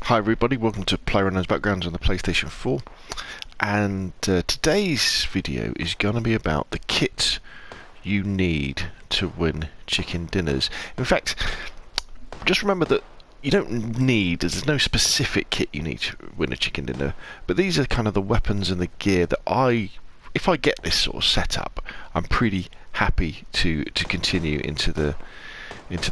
Hi everybody, welcome to PLAYERUNKNOWN'S Backgrounds on the PlayStation 4, and today's video is going to be about the kit you need to win chicken dinners. In fact, just remember that you don't need, there's no specific kit you need to win a chicken dinner, but these are kind of the weapons and the gear that if I get this sort of setup, I'm pretty happy to continue into the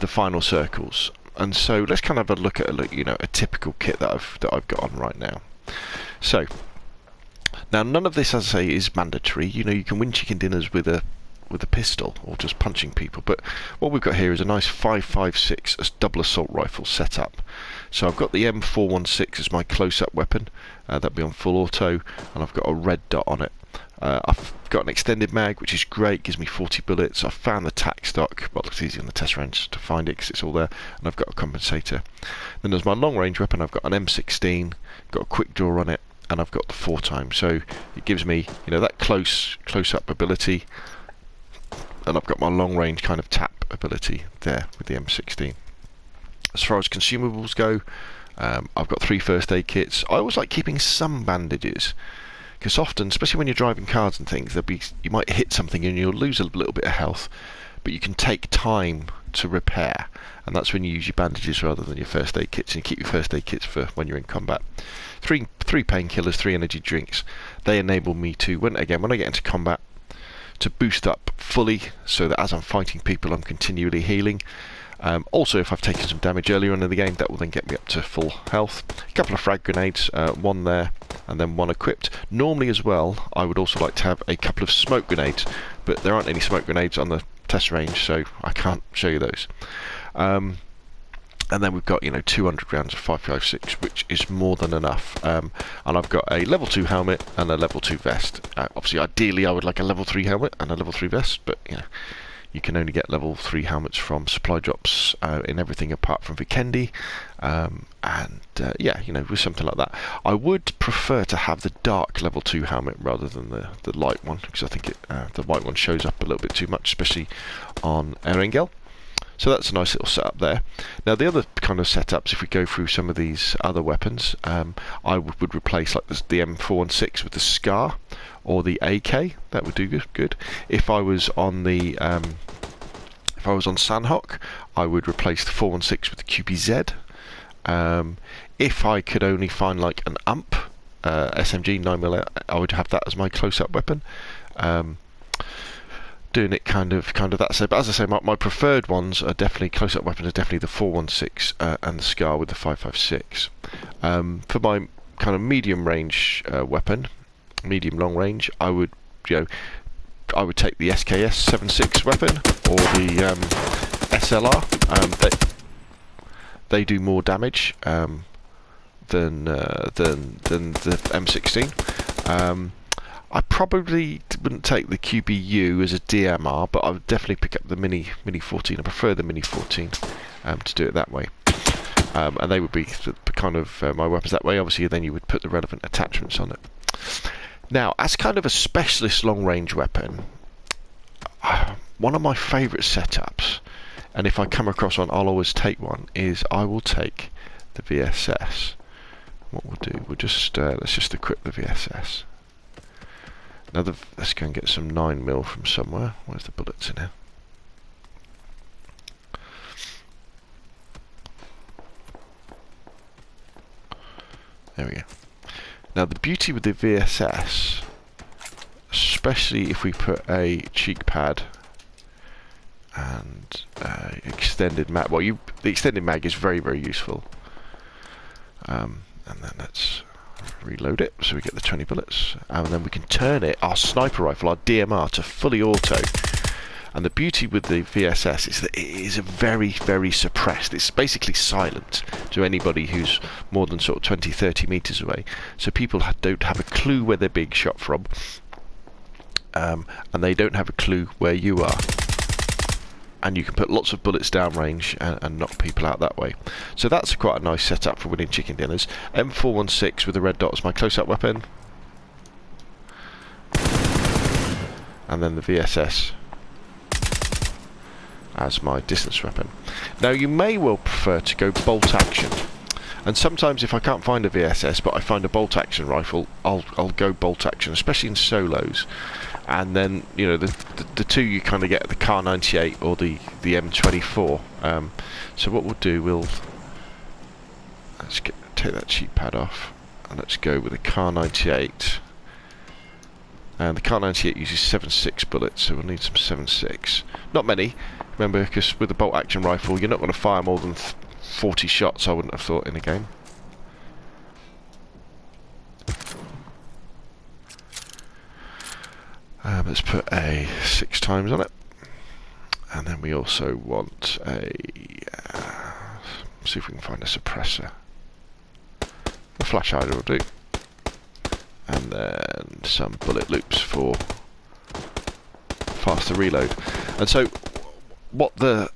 final circles. And so let's kind of have a look at a typical kit that I've got on right now. So now none of this, as I say, is mandatory. You can win chicken dinners with a pistol or just punching people. But what we've got here is a nice 5.56 double assault rifle setup. So I've got the M416 as my close-up weapon. That'll be on full auto, and I've got a red dot on it. I've got an extended mag, which is great, gives me 40 bullets. I've found the tac stock, well, it's easy on the test range to find it because it's all there, and I've got a compensator. Then there's my long range weapon. I've got an M16, got a quick draw on it, and I've got the 4x. So it gives me, that close-up ability, and I've got my long range kind of tap ability there with the M16. As far as consumables go, I've got 3 first aid kits. I always like keeping some bandages, because often, especially when you're driving cars and things, you might hit something and you'll lose a little bit of health, but you can take time to repair, and that's when you use your bandages rather than your first aid kits, and you keep your first aid kits for when you're in combat. Three painkillers, 3 energy drinks. They enable me to, when I get into combat, to boost up fully, so that as I'm fighting people, I'm continually healing. Also, if I've taken some damage earlier on in the game, that will then get me up to full health. A couple of frag grenades, one there, and then one equipped. Normally as well, I would also like to have a couple of smoke grenades, but there aren't any smoke grenades on the test range, so I can't show you those. And then we've got 200 rounds of 5.56, which is more than enough. And I've got a level 2 helmet and a level 2 vest. Obviously, ideally, I would like a level 3 helmet and a level 3 vest, but you can only get level 3 helmets from supply drops in everything apart from Vikendi, with something like that. I would prefer to have the dark level 2 helmet rather than the light one, because I think the white one shows up a little bit too much, especially on Erangel. So that's a nice little setup there. Now the other kind of setups, if we go through some of these other weapons, I would replace like the M416 with the Scar or the AK. That would do good. If I was on the Sanhok, I would replace the 416 with the QBZ. If I could only find like an UMP SMG 9mm, I would have that as my close-up weapon. Doing it kind of that. So, but as I say, my preferred ones are definitely close-up weapons. Are definitely the 416 and the Scar with the 5.56. For my kind of medium range weapon, medium long range, I would take the SKS 7.6 weapon or the SLR. They do more damage than the M16. I probably wouldn't take the QBU as a DMR, but I would definitely pick up the Mini 14. I prefer the Mini 14 to do it that way. And they would be the kind of my weapons that way. Obviously, then you would put the relevant attachments on it. Now, as kind of a specialist long-range weapon, one of my favourite setups, and if I come across one, I'll always take one, is I will take the VSS. What we'll do, let's just equip the VSS. Now let's go and get some 9mm from somewhere. Where's the bullets in here? There we go. Now the beauty with the VSS, especially if we put a cheek pad and extended mag, the extended mag is very, very useful. And then let's reload it so we get the 20 bullets, and then we can turn our sniper rifle, our DMR, to fully auto. And the beauty with the VSS is that it is very, very suppressed. It's basically silent to anybody who's more than sort of 20-30 meters away, so people don't have a clue where they're being shot from, and they don't have a clue where you are. And you can put lots of bullets downrange and knock people out that way. So that's quite a nice setup for winning chicken dinners. M416 with the red dot as my close-up weapon. And then the VSS as my distance weapon. Now you may well prefer to go bolt action. And sometimes if I can't find a VSS but I find a bolt action rifle, I'll go bolt action, especially in solos. And then, you know, the two you kind of get, the Kar 98 or the M24. So what we'll do, let's take that cheek pad off, and let's go with the Kar 98. And the Kar 98 uses 7.6 bullets, so we'll need some 7.6. Not many, remember, because with the bolt action rifle you're not going to fire more than 40 shots, I wouldn't have thought, in a game. Let's put a 6 times on it, and then we also want a see if we can find a suppressor. A flash hider will do, and then some bullet loops for faster reload. And so what the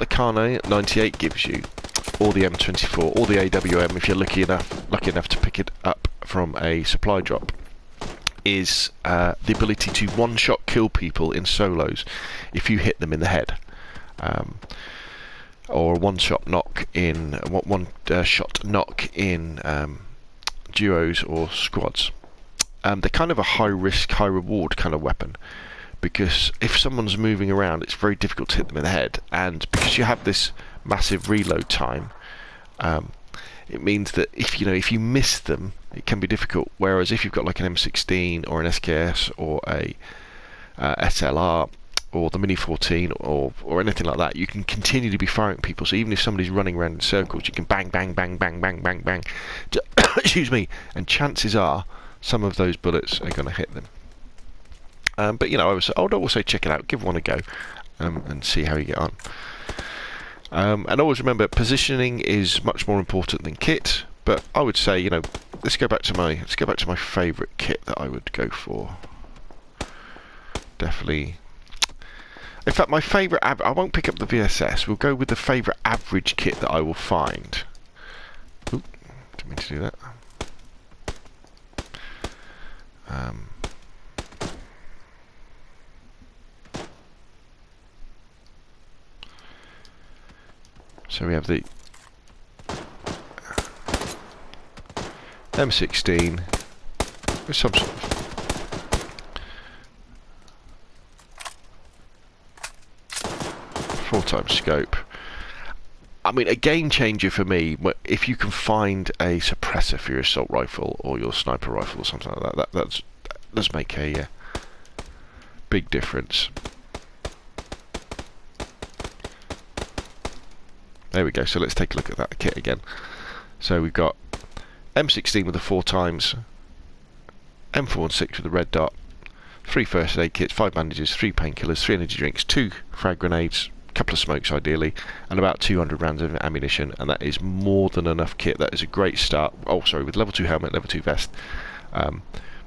Kar 98 gives you, or the M24, or the AWM if you're lucky enough to pick it up from a supply drop, is the ability to one-shot kill people in solos if you hit them in the head, or one-shot knock in shot knock in duos or squads. They're kind of a high-risk, high-reward kind of weapon, because if someone's moving around, it's very difficult to hit them in the head, and because you have this massive reload time, it means that if you miss them, it can be difficult. Whereas if you've got like an M16 or an SKS or a SLR or the Mini 14 or anything like that, you can continue to be firing at people. So even if somebody's running around in circles, you can bang, bang, bang, bang, bang, bang, bang. Excuse me. And chances are some of those bullets are going to hit them. But you know, I would also check it out, give one a go, and see how you get on. And always remember, positioning is much more important than kit. But I would say, you know, let's go back to my favourite kit that I would go for. Definitely. In fact, my favourite. I won't pick up the VSS. We'll go with the favourite average kit that I will find. Oop, didn't mean to do that. So we have the M16 with some sort of full-time scope. I mean, a game changer for me, if you can find a suppressor for your assault rifle or your sniper rifle or something like that, that does make a big difference. There we go. So let's take a look at that kit again. So we've got M16 with the 4 times, M4 and 6 with the red dot, 3 first aid kits, 5 bandages, 3 painkillers, 3 energy drinks, 2 frag grenades, a couple of smokes ideally, and about 200 rounds of ammunition, and that is more than enough kit. That is a great start. Oh, sorry, with level 2 helmet, level 2 vest,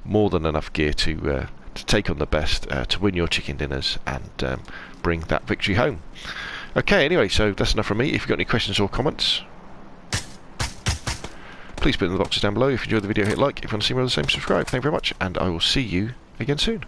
more than enough gear to take on the best, to win your chicken dinners and bring that victory home. Okay, anyway, so that's enough from me. If you've got any questions or comments, please put it in the boxes down below. If you enjoyed the video, hit like. If you want to see more of the same, subscribe. Thank you very much, and I will see you again soon.